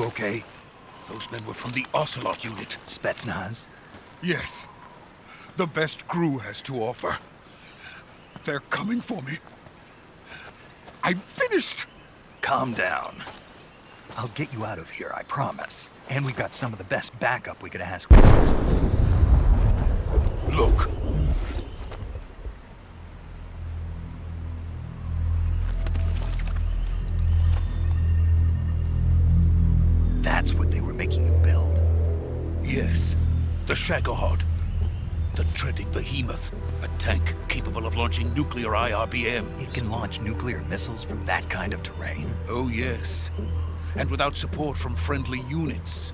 okay? Those men were from the Ocelot unit. Spetsnaz? Yes. The best crew has to offer. They're coming for me. I'm finished! Calm down. I'll get you out of here, I promise. And we've got some of the best backup we could ask for. Look. That's what they were making you build? Yes. The Shagohod. The treading behemoth. A tank capable of launching nuclear IRBMs. It can launch nuclear missiles from that kind of terrain? Oh, yes. And without support from friendly units.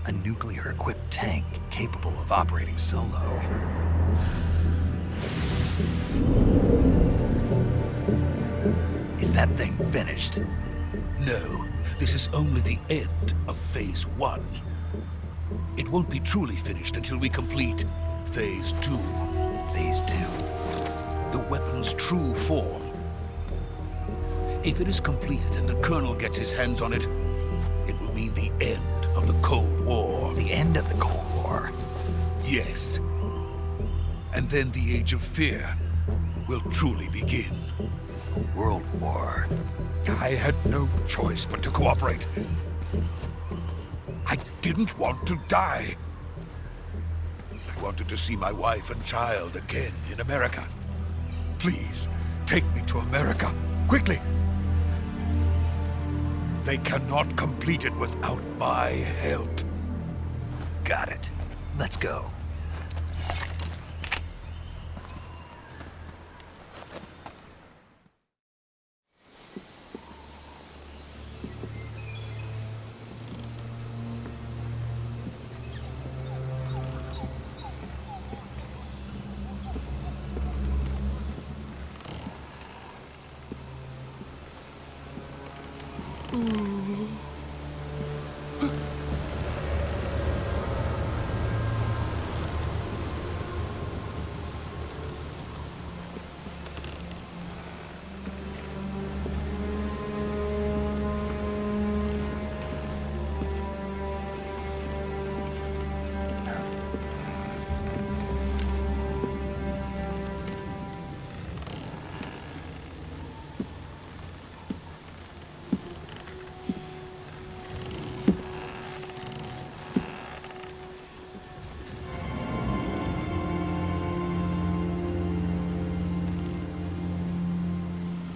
A nuclear-equipped tank capable of operating solo. Is that thing finished? No. This is only the end of Phase 1. It won't be truly finished until we complete Phase 2. Phase 2? The weapon's true form. If it is completed and the Colonel gets his hands on it, it will mean the end of the Cold War. The end of the Cold War? Yes. And then the Age of Fear will truly begin. A world war. I had no choice but to cooperate. I didn't want to die. I wanted to see my wife and child again in America. Please, take me to America, quickly. They cannot complete it without my help. Got it. Let's go.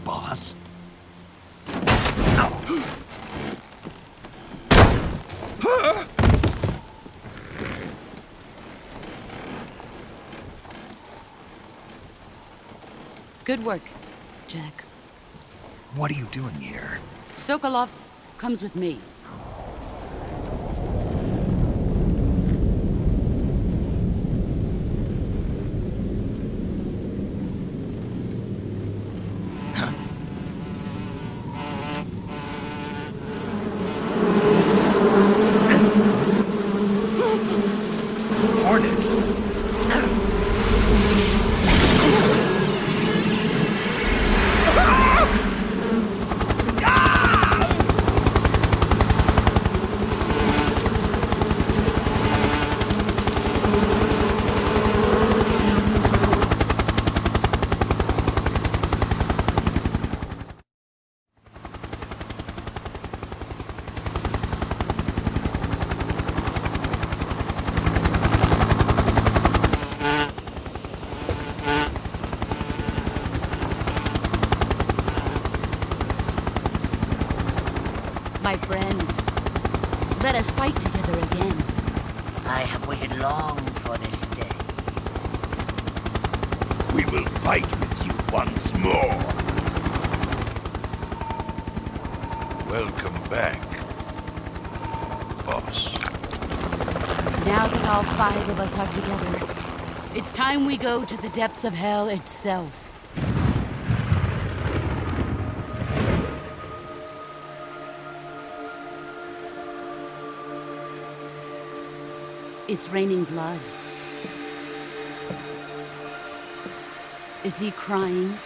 Boss? Good work, Jack. What are you doing here? Sokolov comes with me. Hornets? My friends, let us fight together again. I have waited long for this day. We will fight with you once more. Welcome back, boss. Now that all 5 of us are together, it's time we go to the depths of hell itself. It's raining blood. Is he crying?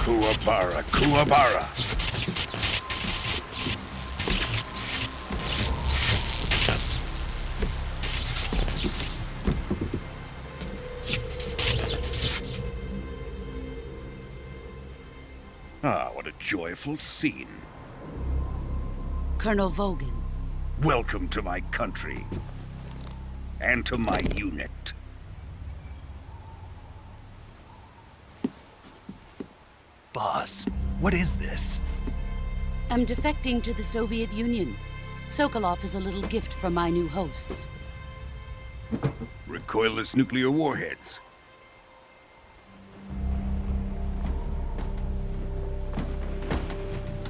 Kuwabara, Kuwabara. Ah, what a joyful scene. Colonel Vogan. Welcome to my country. And to my unit. Boss, what is this? I'm defecting to the Soviet Union. Sokolov is a little gift from my new hosts. Recoilless nuclear warheads.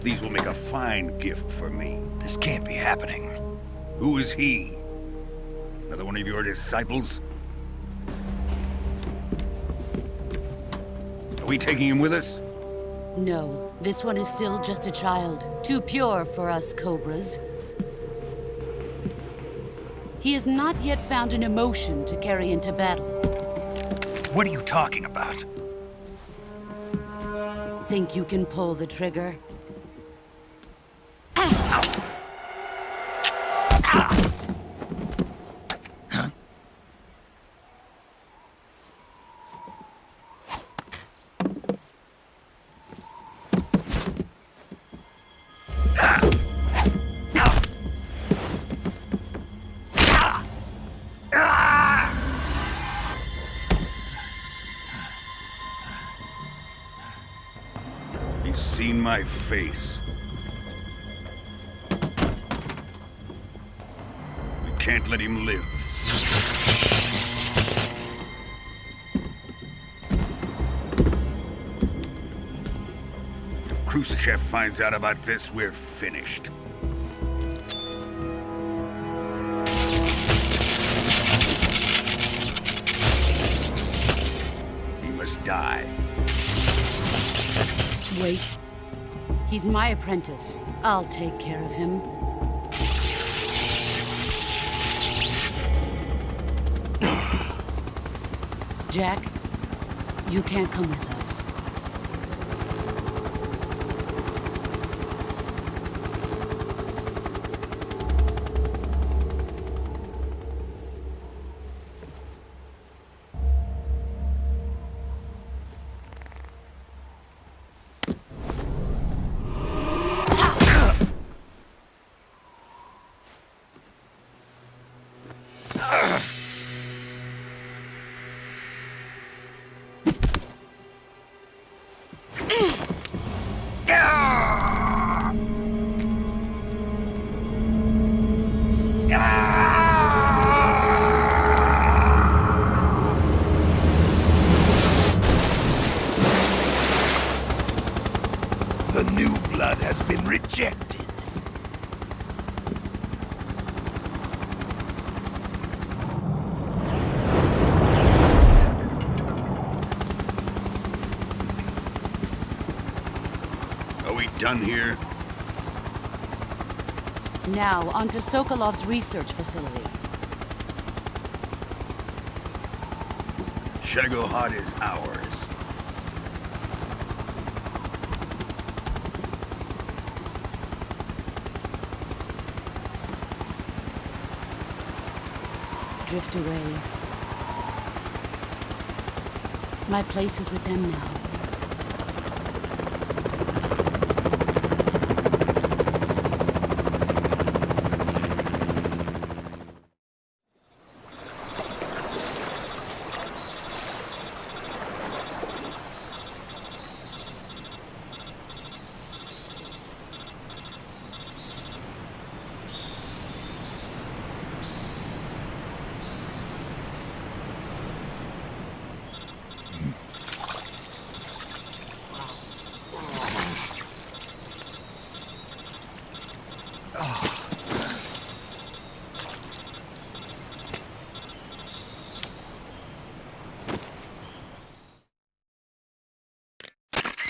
These will make a fine gift for me. This can't be happening. Who is he? Another one of your disciples? Are we taking him with us? No, this one is still just a child. Too pure for us Cobras. He has not yet found an emotion to carry into battle. What are you talking about? Think you can pull the trigger? He's seen my face. We can't let him live. If Khrushchev finds out about this, we're finished. He must die. Wait. He's my apprentice. I'll take care of him. Jack, you can't come with us. The new blood has been rejected. Are we done here? Now, onto Sokolov's research facility. Shagohod is ours. Drift away. My place is with them now.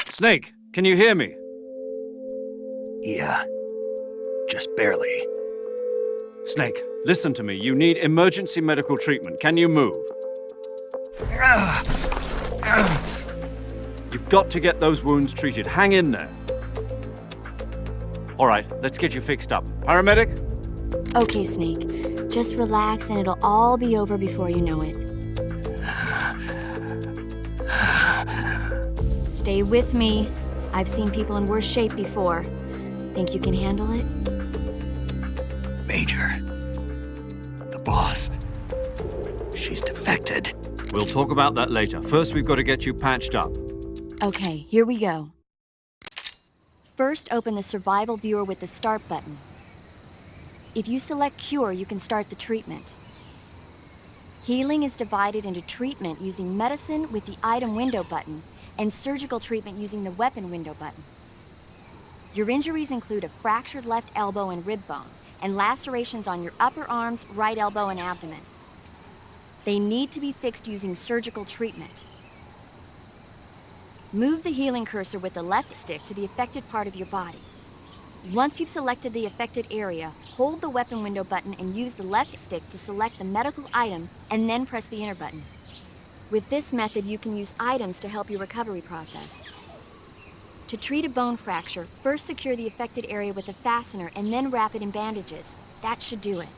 Snake, can you hear me? Yeah. Just barely. Snake, listen to me. You need emergency medical treatment. Can you move? You've got to get those wounds treated. Hang in there. All right, let's get you fixed up. Paramedic? Okay, Snake. Just relax and it'll all be over before you know it. Stay with me. I've seen people in worse shape before. Think you can handle it? Major. The boss. She's defected. We'll talk about that later. First, we've got to get you patched up. Okay, here we go. First, open the survival viewer with the start button. If you select cure, you can start the treatment. Healing is divided into treatment using medicine with the item window button and surgical treatment using the weapon window button. Your injuries include a fractured left elbow and rib bone and lacerations on your upper arms, right elbow, and abdomen. They need to be fixed using surgical treatment. Move the healing cursor with the left stick to the affected part of your body. Once you've selected the affected area, hold the weapon window button and use the left stick to select the medical item and then press the enter button. With this method, you can use items to help your recovery process. To treat a bone fracture, first secure the affected area with a fastener and then wrap it in bandages. That should do it.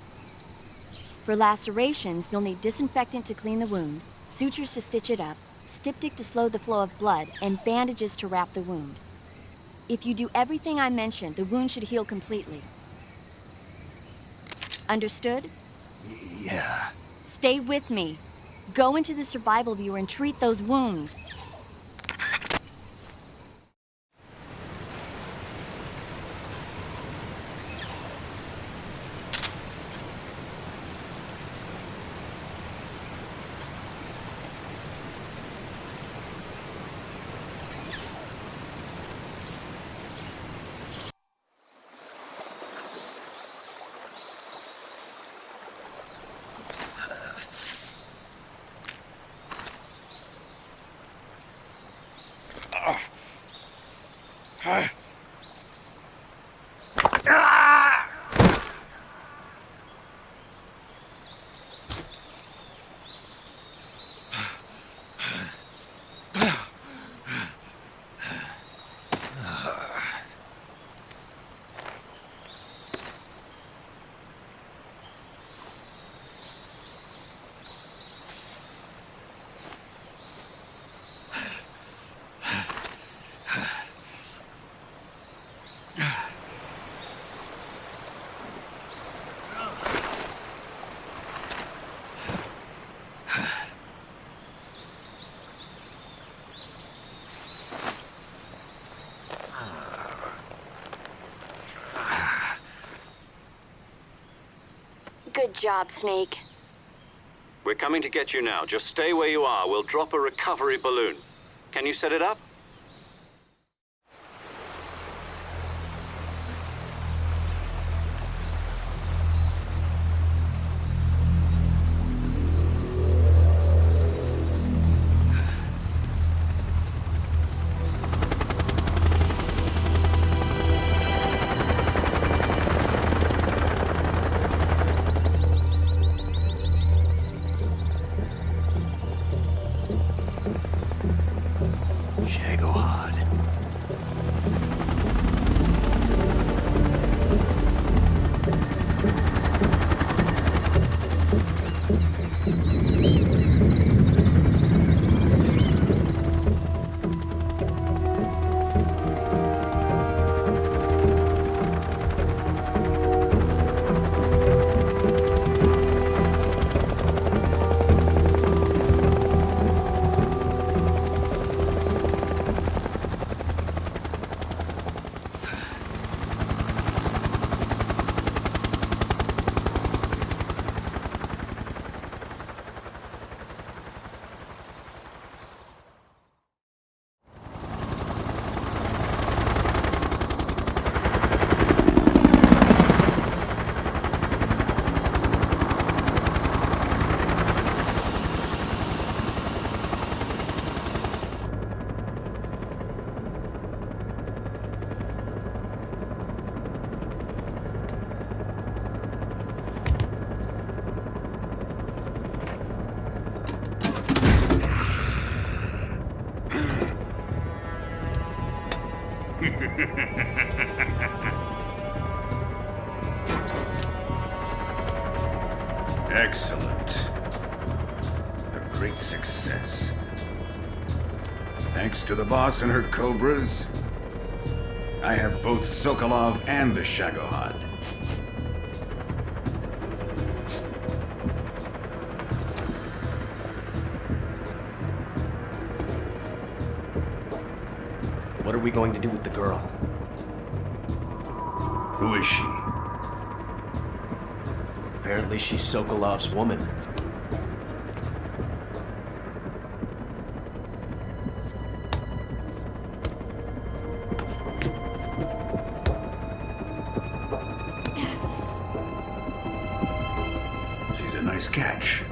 For lacerations, you'll need disinfectant to clean the wound, sutures to stitch it up, styptic to slow the flow of blood, and bandages to wrap the wound. If you do everything I mentioned, the wound should heal completely. Understood? Yeah. Stay with me. Go into the survival viewer and treat those wounds. Good job, Snake. We're coming to get you now. Just stay where you are. We'll drop a recovery balloon. Can you set it up? Excellent. A great success. Thanks to the boss and her cobras, I have both Sokolov and the Shagohod. What are we going to do with the girl? Who is she? Apparently she's Sokolov's woman. She's a nice catch.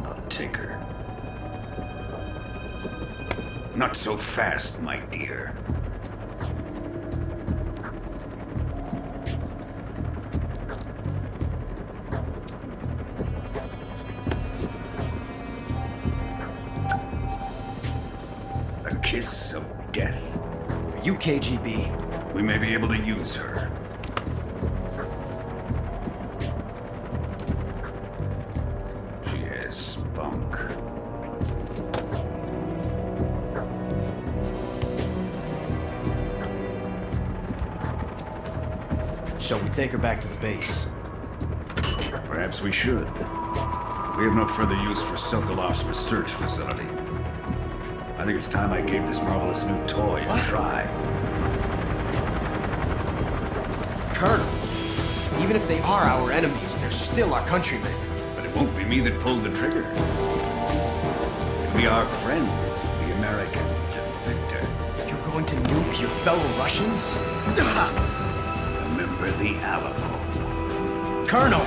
I'll take her. Not so fast, my dear. A kiss of death. Are you KGB? We may be able to use her. She has spunk. Shall we take her back to the base? Perhaps we should. We have no further use for Sokolov's research facility. I think it's time I gave this marvelous new toy a try. Colonel, even if they are our enemies, they're still our countrymen. But it won't be me that pulled the trigger. It'll be our friend, the American defector. You're going to nuke your fellow Russians? Remember the Alamo. Colonel!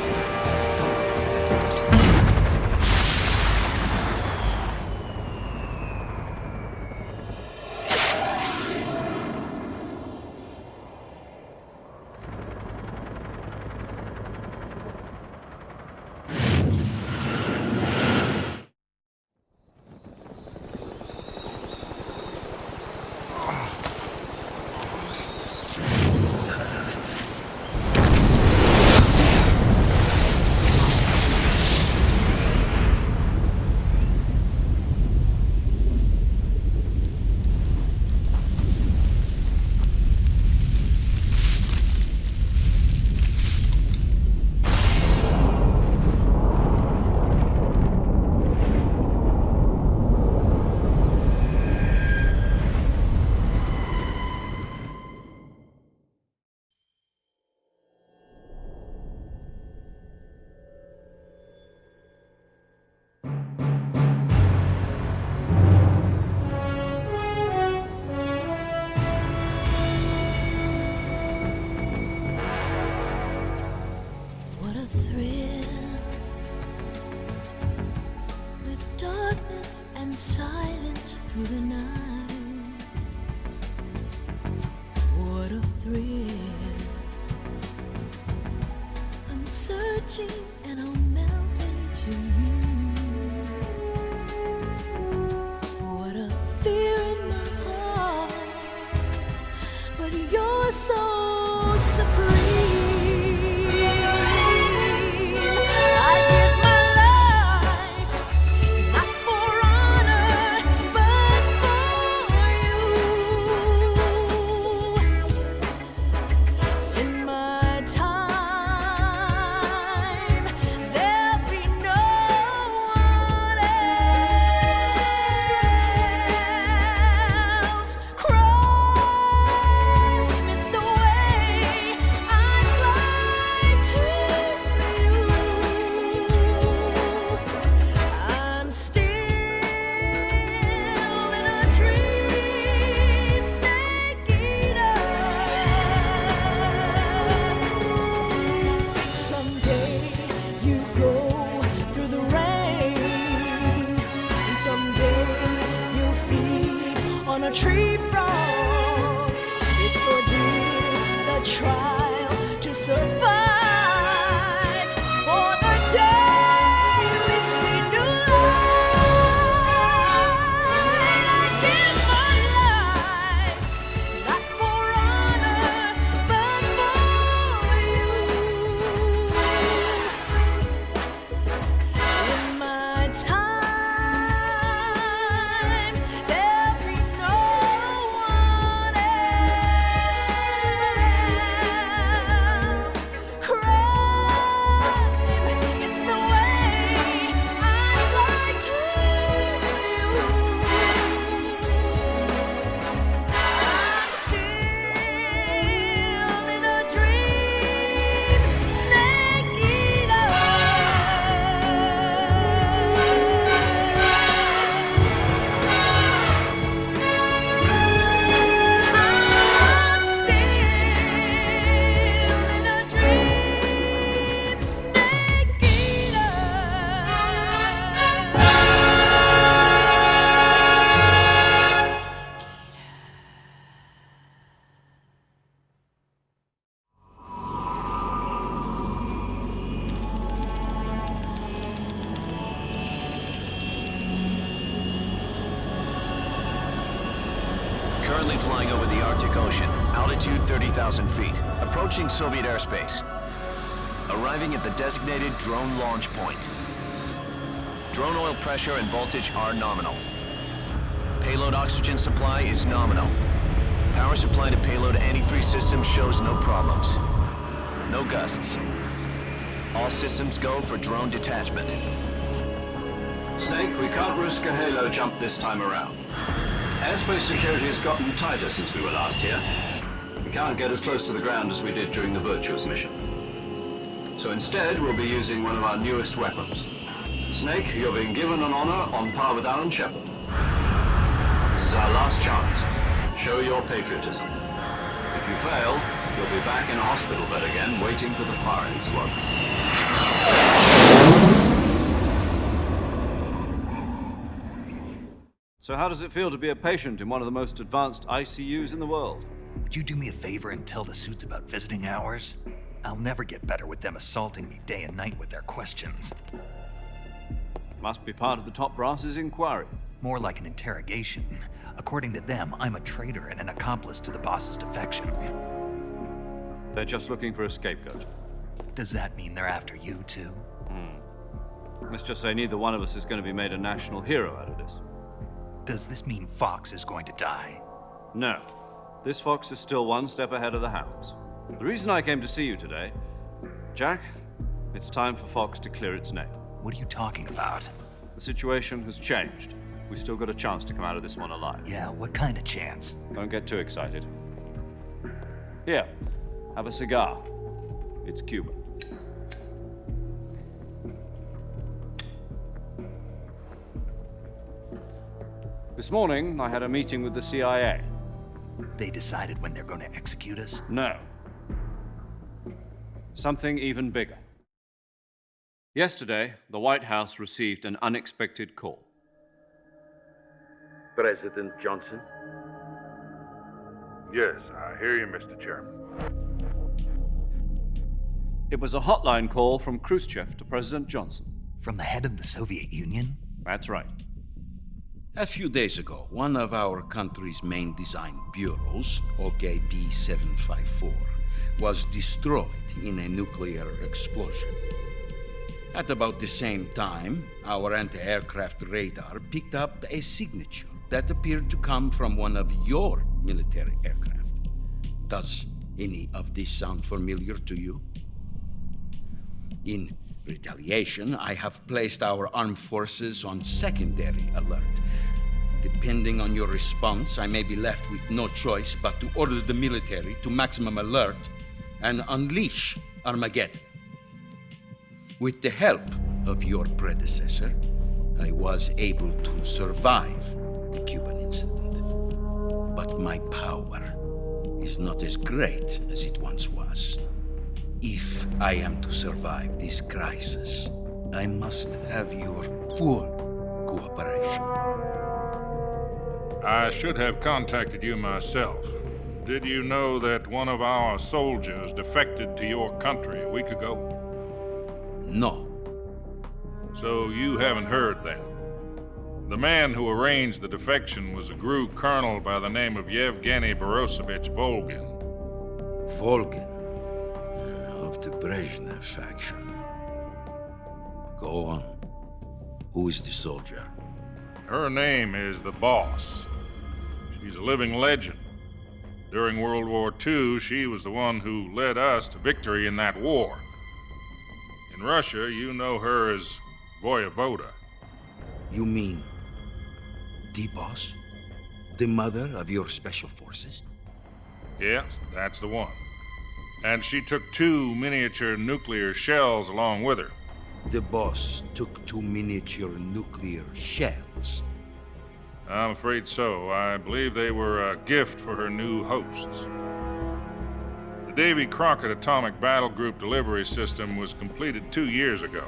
Silence through the night. What a thrill. I'm searching and I'll melt into you. What a fear in my heart, but you're so supreme. A tree frog, it's ordeal, the trial to survive. For the day we see new light, I give my life Currently flying over the Arctic Ocean, altitude 30,000 feet, approaching Soviet airspace. Arriving at the designated drone launch point. Drone oil pressure and voltage are nominal. Payload oxygen supply is nominal. Power supply to payload antifreeze system shows no problems. No gusts. All systems go for drone detachment. Snake, we can't risk a halo jump this time around. Airspace security has gotten tighter since we were last here. We can't get as close to the ground as we did during the Virtuous mission. So instead, we'll be using one of our newest weapons. Snake, you're being given an honor on par with Alan Shepard. This is our last chance. Show your patriotism. If you fail, you'll be back in a hospital bed again, waiting for the firing squad. So how does it feel to be a patient in one of the most advanced ICUs in the world? Would you do me a favor and tell the suits about visiting hours? I'll never get better with them assaulting me day and night with their questions. Must be part of the top brass's inquiry. More like an interrogation. According to them, I'm a traitor and an accomplice to the boss's defection. They're just looking for a scapegoat. Does that mean they're after you, too? Let's just say neither one of us is going to be made a national hero out of this. Does this mean Fox is going to die? No. This fox is still one step ahead of the hounds. The reason I came to see you today, Jack, it's time for Fox to clear its name. What are you talking about? The situation has changed. We've still got a chance to come out of this one alive. Yeah, what kind of chance? Don't get too excited. Here, have a cigar. It's Cuban. This morning, I had a meeting with the CIA. They decided when they're going to execute us? No. Something even bigger. Yesterday, the White House received an unexpected call. President Johnson? Yes, I hear you, Mr. Chairman. It was a hotline call from Khrushchev to President Johnson. From the head of the Soviet Union? That's right. A few days ago, one of our country's main design bureaus, OKB 754, was destroyed in a nuclear explosion. At about the same time, our anti-aircraft radar picked up a signature that appeared to come from one of your military aircraft. Does any of this sound familiar to you? In retaliation, I have placed our armed forces on secondary alert. Depending on your response, I may be left with no choice but to order the military to maximum alert and unleash Armageddon. With the help of your predecessor, I was able to survive the Cuban incident. But my power is not as great as it once was. If I am to survive this crisis, I must have your full cooperation. I should have contacted you myself. Did you know that one of our soldiers defected to your country a week ago? No. So you haven't heard then. The man who arranged the defection was a GRU colonel by the name of Yevgeny Borisovich Volgin. Volgin? Of the Brezhnev faction. Go on. Who is the soldier? Her name is the Boss. She's a living legend. During World War II, she was the one who led us to victory in that war. In Russia, you know her as Voyevoda. You mean the Boss? The mother of your special forces? Yes, that's the one. And she took 2 miniature nuclear shells along with her. The Boss took 2 miniature nuclear shells? I'm afraid so. I believe they were a gift for her new hosts. The Davy Crockett Atomic Battle Group delivery system was completed 2 years ago.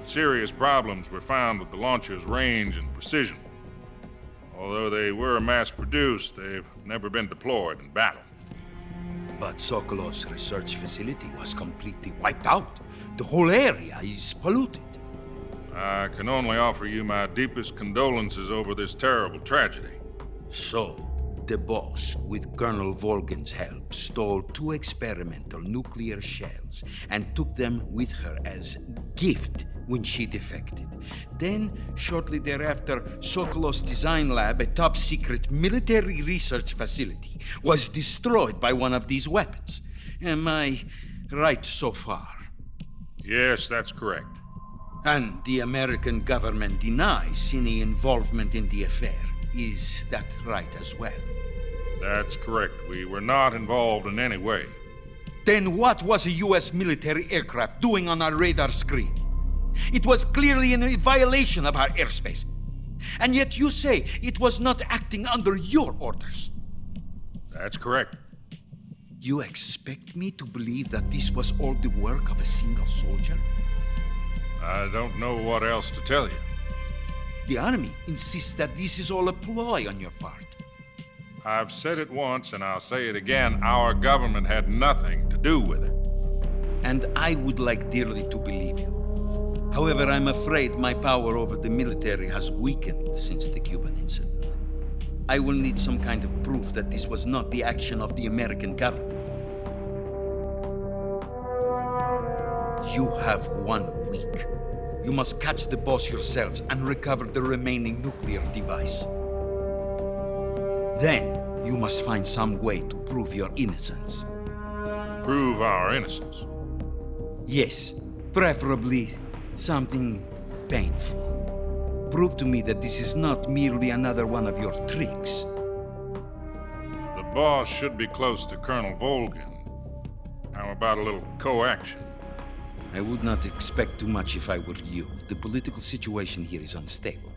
Serious problems were found with the launcher's range and precision. Although they were mass-produced, they've never been deployed in battle. But Sokolov's research facility was completely wiped out. The whole area is polluted. I can only offer you my deepest condolences over this terrible tragedy. So, the boss, with Colonel Volgan's help, stole 2 experimental nuclear shells and took them with her as gift when she defected. Then, shortly thereafter, Sokolov's design lab, a top-secret military research facility, was destroyed by one of these weapons. Am I right so far? Yes, that's correct. And the American government denies any involvement in the affair. Is that right as well? That's correct. We were not involved in any way. Then what was a U.S. military aircraft doing on our radar screen? It was clearly in violation of our airspace. And yet you say it was not acting under your orders. That's correct. You expect me to believe that this was all the work of a single soldier? I don't know what else to tell you. The Army insists that this is all a ploy on your part. I've said it once and I'll say it again. Our government had nothing to do with it. And I would like dearly to believe you. However, I'm afraid my power over the military has weakened since the Cuban incident. I will need some kind of proof that this was not the action of the American government. You have 1 week. You must catch the boss yourselves and recover the remaining nuclear device. Then, you must find some way to prove your innocence. Prove our innocence? Yes, preferably something painful. Prove to me that this is not merely another one of your tricks. The boss should be close to Colonel Volgan. How about a little coaction? I would not expect too much if I were you. The political situation here is unstable.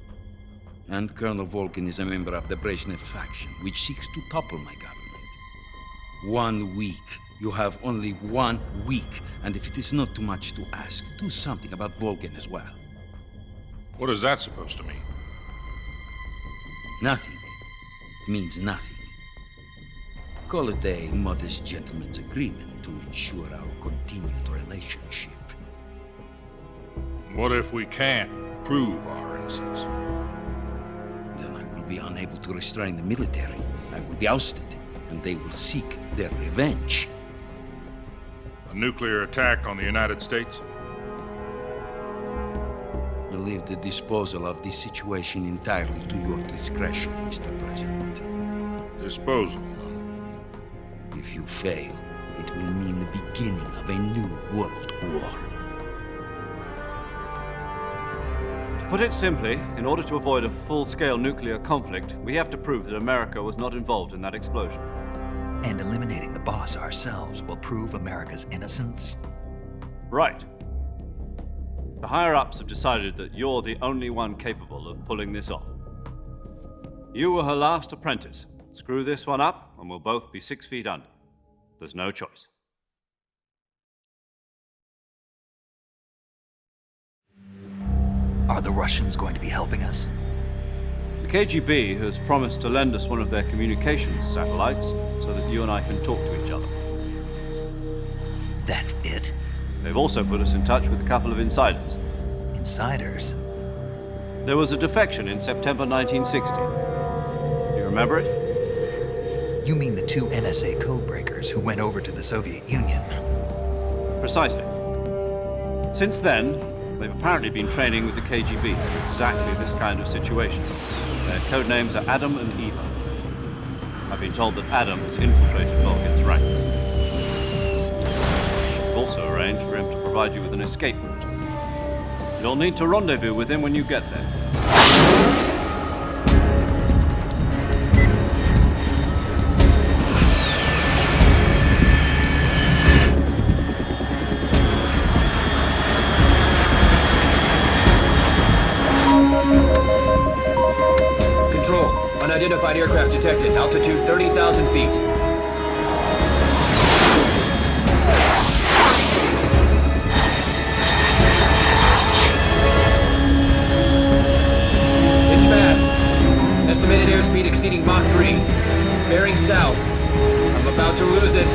And Colonel Volgan is a member of the Brezhnev faction, which seeks to topple my government. 1 week. You have only 1 week. And if it is not too much to ask, do something about Volgan as well. What is that supposed to mean? Nothing. It means nothing. Call it a modest gentleman's agreement to ensure our continued relationship. What if we can't prove our innocence? Then I will be unable to restrain the military. I will be ousted, and they will seek their revenge. A nuclear attack on the United States? I leave the disposal of this situation entirely to your discretion, Mr. President. Disposal? If you fail, it will mean the beginning of a new world war. To put it simply, in order to avoid a full-scale nuclear conflict, we have to prove that America was not involved in that explosion. And eliminating the boss ourselves will prove America's innocence? Right. The higher-ups have decided that you're the only one capable of pulling this off. You were her last apprentice. Screw this one up, and we'll both be 6 feet under. There's no choice. Are the Russians going to be helping us? The KGB has promised to lend us one of their communications satellites so that you and I can talk to each other. That's it? They've also put us in touch with a couple of insiders. Insiders? There was a defection in September 1960. Do you remember it? You mean the 2 NSA codebreakers who went over to the Soviet Union? Precisely. Since then, they've apparently been training with the KGB for exactly this kind of situation. Their code names are Adam and Eva. I've been told that Adam has infiltrated Volgan's ranks. We've also arranged for him to provide you with an escape route. You'll need to rendezvous with him when you get there. Unidentified aircraft detected. Altitude 30,000 feet. It's fast. Estimated airspeed exceeding Mach 3. Bearing south. I'm about to lose it.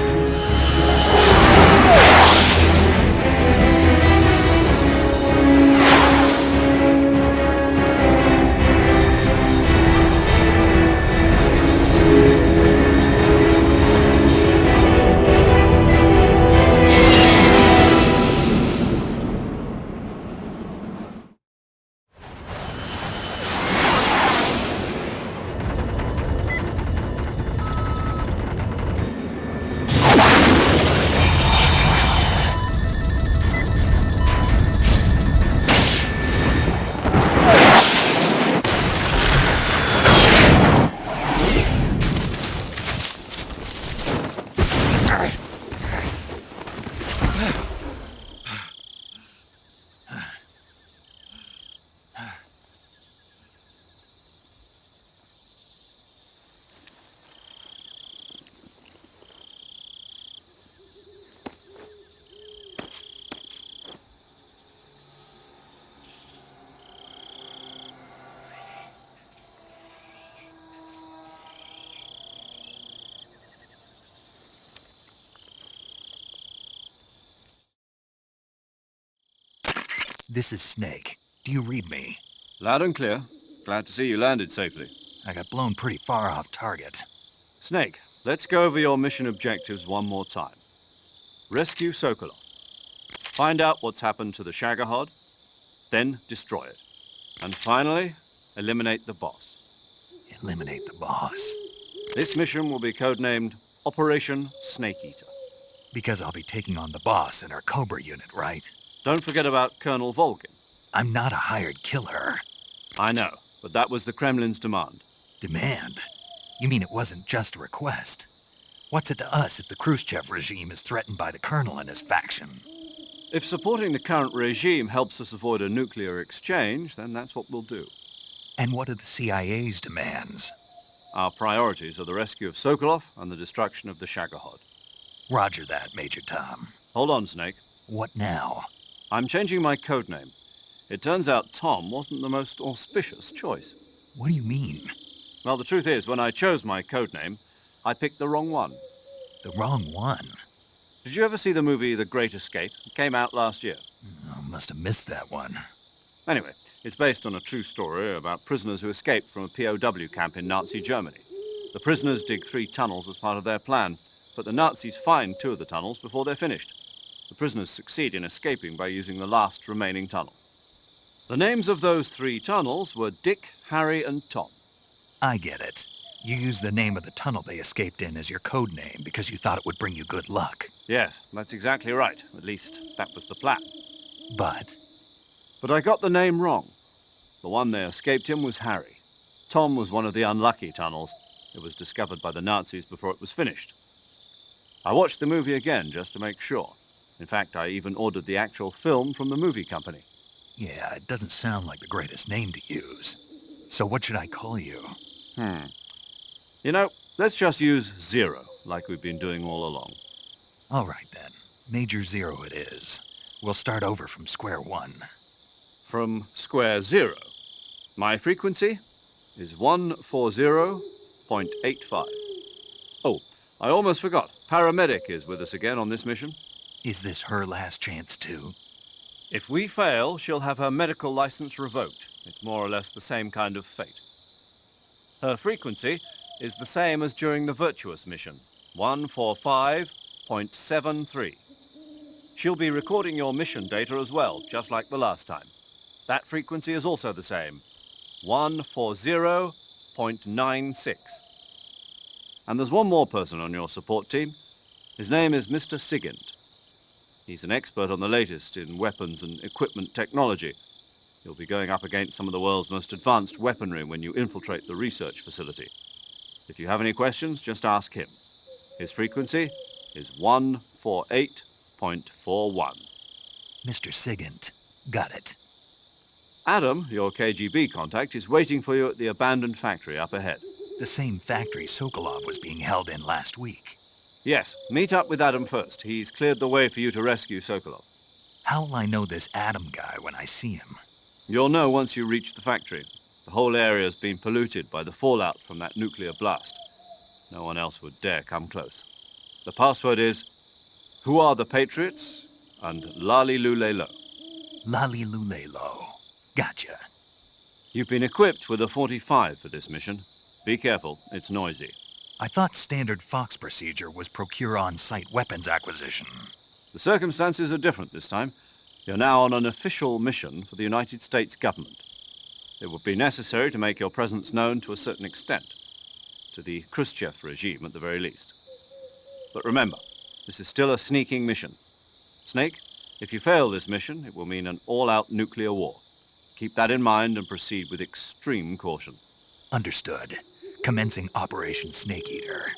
This is Snake. Do you read me? Loud and clear. Glad to see you landed safely. I got blown pretty far off target. Snake, let's go over your mission objectives one more time. Rescue Sokolov. Find out what's happened to the Shagohod, then destroy it. And finally, eliminate the boss. Eliminate the boss? This mission will be codenamed Operation Snake Eater. Because I'll be taking on the boss in our Cobra unit, right? Don't forget about Colonel Volgin. I'm not a hired killer. I know, but that was the Kremlin's demand. Demand? You mean it wasn't just a request? What's it to us if the Khrushchev regime is threatened by the Colonel and his faction? If supporting the current regime helps us avoid a nuclear exchange, then that's what we'll do. And what are the CIA's demands? Our priorities are the rescue of Sokolov and the destruction of the Shagohod. Roger that, Major Tom. Hold on, Snake. What now? I'm changing my codename. It turns out Tom wasn't the most auspicious choice. What do you mean? Well, the truth is, when I chose my codename, I picked the wrong one. The wrong one? Did you ever see the movie The Great Escape? It came out last year. Oh, must have missed that one. Anyway, it's based on a true story about prisoners who escaped from a POW camp in Nazi Germany. The prisoners dig 3 tunnels as part of their plan, but the Nazis find 2 of the tunnels before they're finished. The prisoners succeed in escaping by using the last remaining tunnel. The names of those 3 tunnels were Dick, Harry, and Tom. I get it. You used the name of the tunnel they escaped in as your code name because you thought it would bring you good luck. Yes, that's exactly right. At least, that was the plan. But I got the name wrong. The one they escaped in was Harry. Tom was one of the unlucky tunnels. It was discovered by the Nazis before it was finished. I watched the movie again just to make sure. In fact, I even ordered the actual film from the movie company. yeah, it doesn't sound like the greatest name to use. So what should I call you? You know, let's just use Zero, like we've been doing all along. All right, then. Major Zero it is. We'll start over from square one. From square zero. My frequency is 140.85. Oh, I almost forgot. Paramedic is with us again on this mission. Is this her last chance, too? If we fail, she'll have her medical license revoked. It's more or less the same kind of fate. Her frequency is the same as during the Virtuous mission, 145.73. She'll be recording your mission data as well, just like the last time. That frequency is also the same, 140.96. And there's one more person on your support team. His name is Mr. Sigint. He's an expert on the latest in weapons and equipment technology. You'll be going up against some of the world's most advanced weaponry when you infiltrate the research facility. If you have any questions, just ask him. His frequency is 148.41. Mr. Sigint. Got it. Adam, your KGB contact, is waiting for you at the abandoned factory up ahead. The same factory Sokolov was being held in last week. Yes, meet up with Adam first. He's cleared the way for you to rescue Sokolov. How'll I know this Adam guy when I see him? You'll know once you reach the factory. The whole area's been polluted by the fallout from that nuclear blast. No one else would dare come close. The password is, "Who are the Patriots?" and "Lali Lule Lo." Lali Lule Lo. Gotcha. You've been equipped with a 45 for this mission. Be careful, it's noisy. I thought standard Fox procedure was procure on-site weapons acquisition. The circumstances are different this time. You're now on an official mission for the United States government. It would be necessary to make your presence known to a certain extent, to the Khrushchev regime at the very least. But remember, this is still a sneaking mission. Snake, if you fail this mission, it will mean an all-out nuclear war. Keep that in mind and proceed with extreme caution. Understood. Commencing Operation Snake Eater.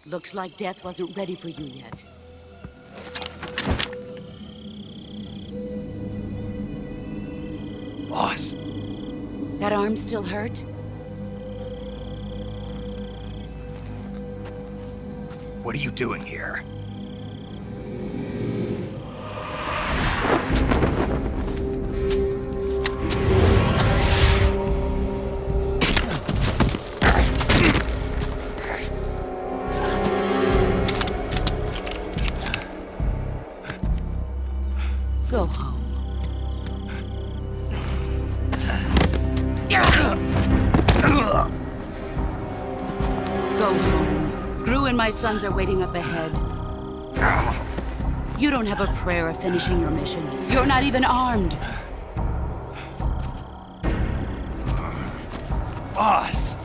Looks like death wasn't ready for you yet. Boss. That arm still hurt? What are you doing here? Go home. Go home. Gru and my sons are waiting up ahead. You don't have a prayer of finishing your mission. You're not even armed. Boss!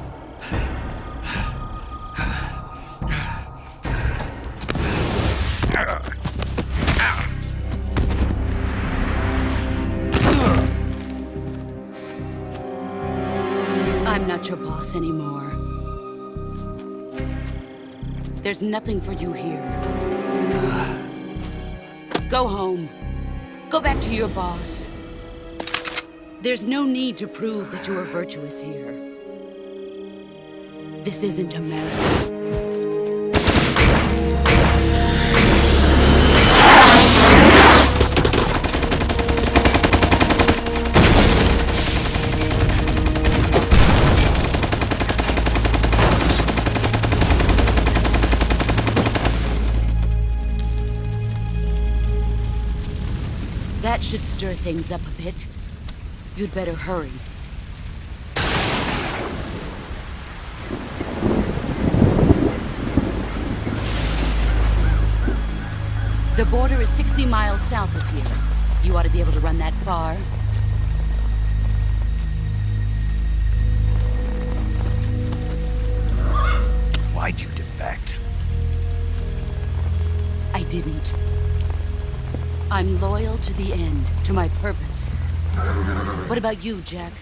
I'm not your boss anymore. There's nothing for you here. Go home. Go back to your boss. There's no need to prove that you are virtuous here. This isn't America. That should stir things up a bit. You'd better hurry. The border is 60 miles south of here. You ought to be able to run that far. Why'd you defect? I didn't. I'm loyal to the end, to my purpose. What about you, Jack?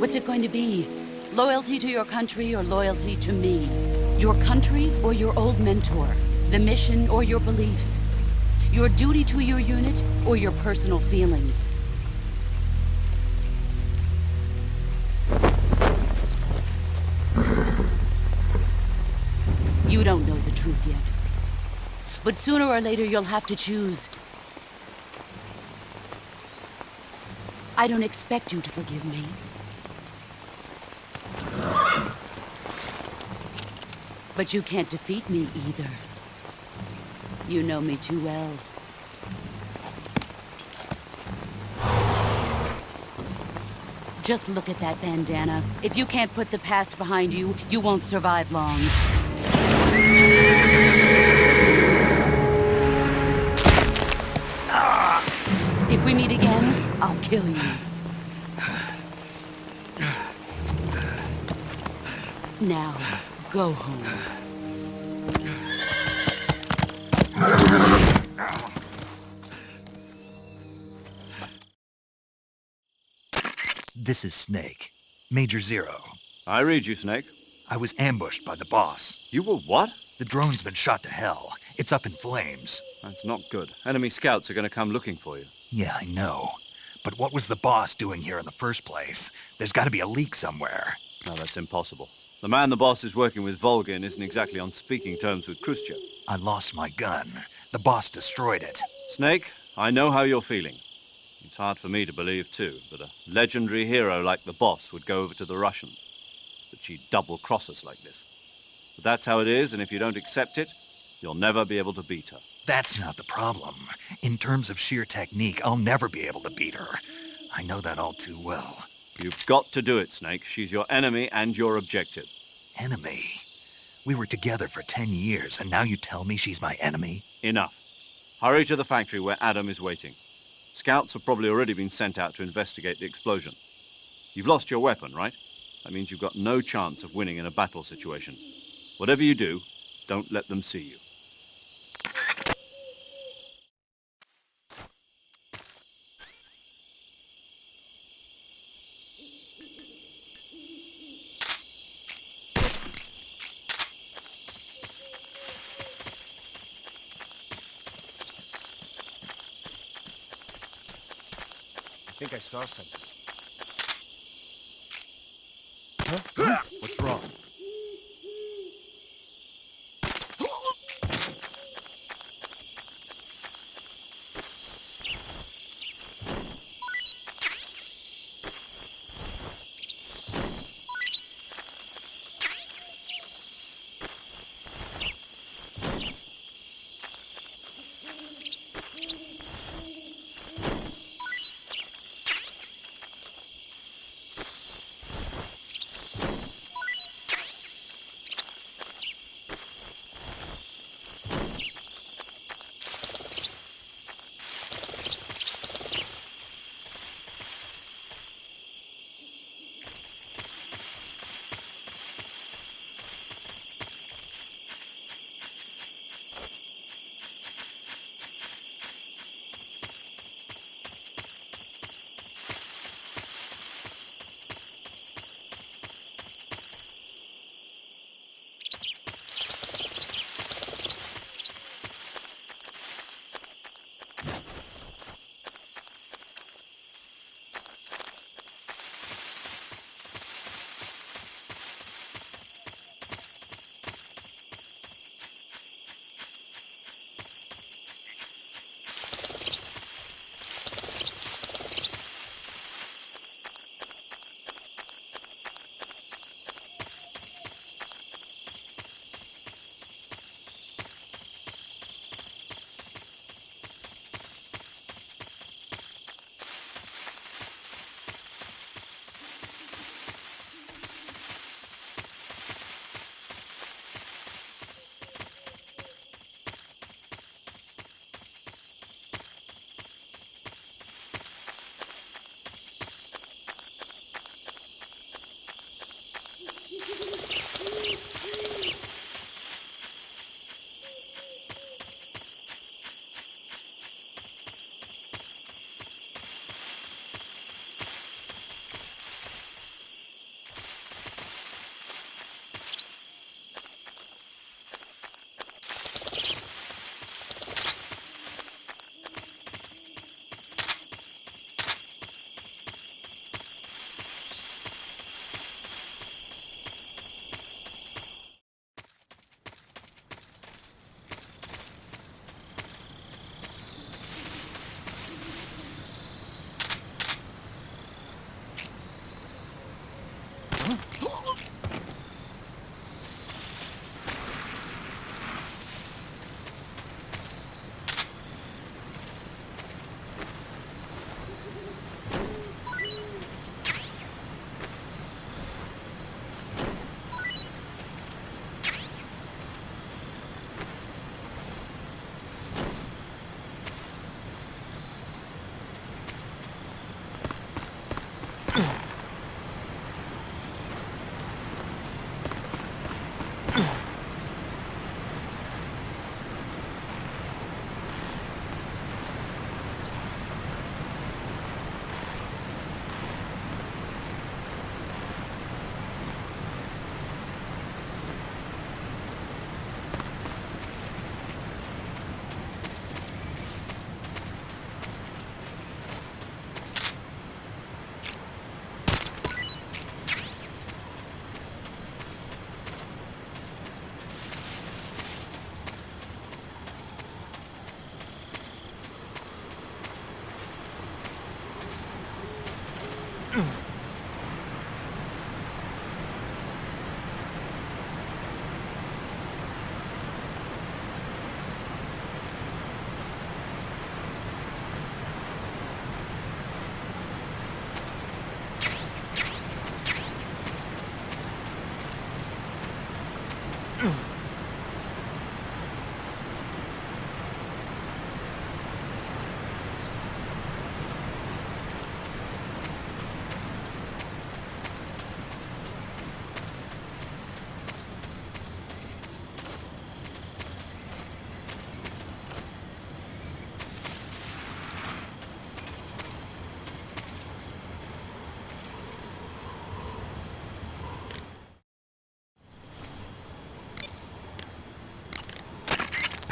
What's it going to be? Loyalty to your country or loyalty to me? Your country or your old mentor? The mission or your beliefs? Your duty to your unit or your personal feelings? You don't know the truth yet. But sooner or later, you'll have to choose. I don't expect you to forgive me. But you can't defeat me either. You know me too well. Just look at that bandana. If you can't put the past behind you, you won't survive long. If we meet again, I'll kill you. Now, go home. This is Snake. Major Zero. I read you, Snake. I was ambushed by the boss. You were what? The drone's been shot to hell. It's up in flames. That's not good. Enemy scouts are going to come looking for you. Yeah, I know. But what was the boss doing here in the first place? There's got to be a leak somewhere. No, that's impossible. The man the boss is working with, Volgin, isn't exactly on speaking terms with Khrushchev. I lost my gun. The boss destroyed it. Snake, I know how you're feeling. It's hard for me to believe, too, that a legendary hero like the boss would go over to the Russians. That she'd double-cross us like this. But that's how it is, and if you don't accept it, you'll never be able to beat her. That's not the problem. In terms of sheer technique, I'll never be able to beat her. I know that all too well. You've got to do it, Snake. She's your enemy and your objective. Enemy? We were together for 10 years, and now you tell me she's my enemy? Enough. Hurry to the factory where Adam is waiting. Scouts have probably already been sent out to investigate the explosion. You've lost your weapon, right? That means you've got no chance of winning in a battle situation. Whatever you do, don't let them see you. think I saw something. Huh? What's wrong?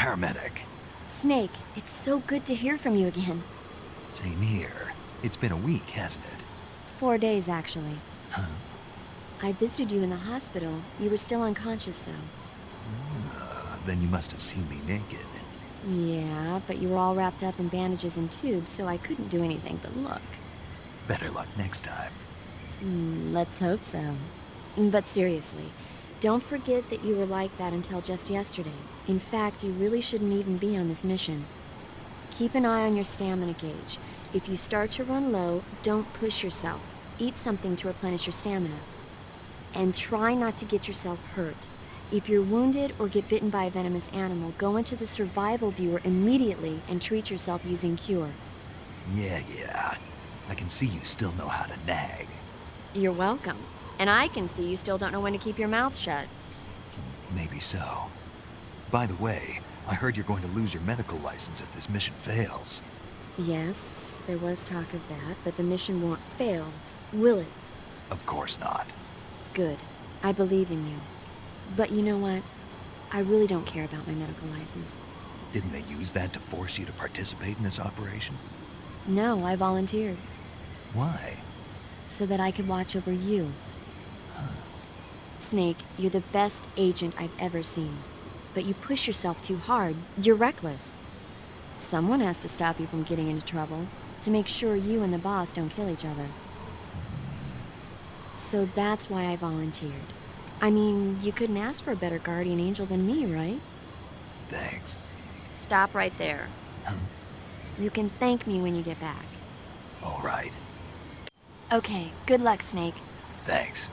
Paramedic. Snake, it's so good to hear from you again. Same here. It's been a week, hasn't it? 4 days, actually. Huh? I visited you in the hospital. You were still unconscious, though. Then you must have seen me naked. Yeah, but you were all wrapped up in bandages and tubes, so I couldn't do anything but look. Better luck next time. Let's hope so. But seriously, don't forget that you were like that until just yesterday. In fact, you really shouldn't even be on this mission. Keep an eye on your stamina gauge. If you start to run low, don't push yourself. Eat something to replenish your stamina. And try not to get yourself hurt. If you're wounded or get bitten by a venomous animal, go into the survival viewer immediately and treat yourself using Cure. Yeah. I can see you still know how to nag. You're welcome. And I can see you still don't know when to keep your mouth shut. Maybe so. By the way, I heard you're going to lose your medical license if this mission fails. Yes, there was talk of that, but the mission won't fail, will it? Of course not. Good. I believe in you. But you know what? I really don't care about my medical license. Didn't they use that to force you to participate in this operation? No, I volunteered. Why? So that I could watch over you. Snake, you're the best agent I've ever seen. But you push yourself too hard. You're reckless. Someone has to stop you from getting into trouble, to make sure you and the boss don't kill each other. So that's why I volunteered. I mean, you couldn't ask for a better guardian angel than me, right? Thanks. Stop right there. You can thank me when you get back. All right. Okay, good luck, Snake. Thanks.